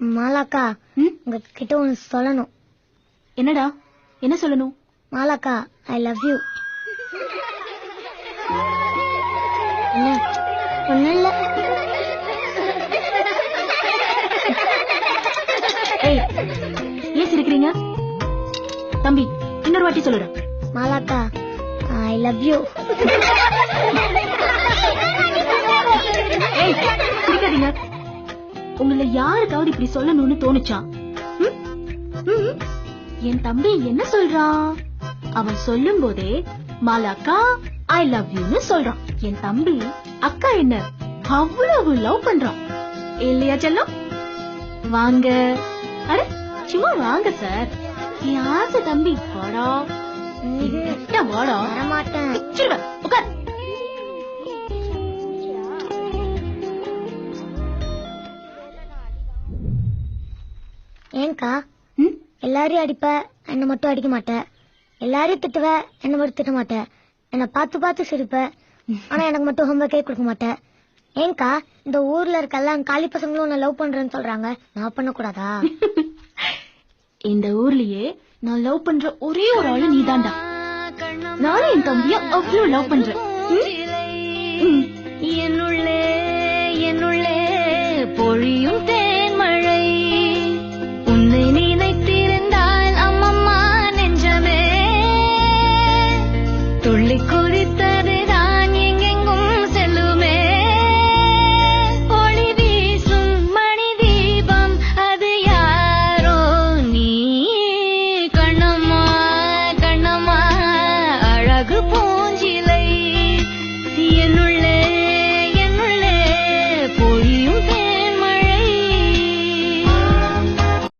மாலாக்கா உங்ககிட்ட ஒன்னு சொல்லணும். என்னடா? என்ன சொல்லணும்? மாலாக்கா ஐ லவ் யூ. ஒன்னும் இல்ல. ஏன் சிரிக்கிறீங்க? தம்பி இன்னொரு வாட்டி சொல்லுடா. மாலாக்கா ஐ லவ் யூ. சிரிக்காதீங்க. உங்களை யாருக்காவது இப்படி சொல்லணும்னு தோணுச்சா? என் தம்பி என்ன சொல்றான்? அவன் சொல்லும் போதே மாலாக்கா ஐ லவ் யூன்னு சொல்றான். என் தம்பி அக்கா என்ன அவ்வளவு லவ் பண்றான் இல்லையா செல்லம்? வாங்க. அட சும்மா வாங்க சார். என் ஆசை தம்பி வாடா. வாடா. வரமாட்டேன். உட்கார். ஏன்கா எல்லாரையும் அடிப்ப, என்ன மட்டும் அடிக்க மாட்டேன். எல்லாரையும் திட்டுவ, என்ன மட்டும் திட்ட மாட்டேன். என்ன பார்த்து பார்த்து சிரிப்ப, ஆனா எனக்கு மட்டும் ஹோம்ஒர்க்கே கொடுக்க மாட்டேன். ஏன்கா இந்த ஊர்ல இருக்க எல்லாம் காலி பசங்களும் உன்னை லவ் பண்றேன்னு சொல்றாங்க, நான் பண்ண கூடாதா? இந்த ஊர்லயே நான் லவ் பண்ற ஒரே ஒரு ஆளு நீதான்டா. நானும் என் தம்பிய அவ்வளவு லவ் பண்றேன்.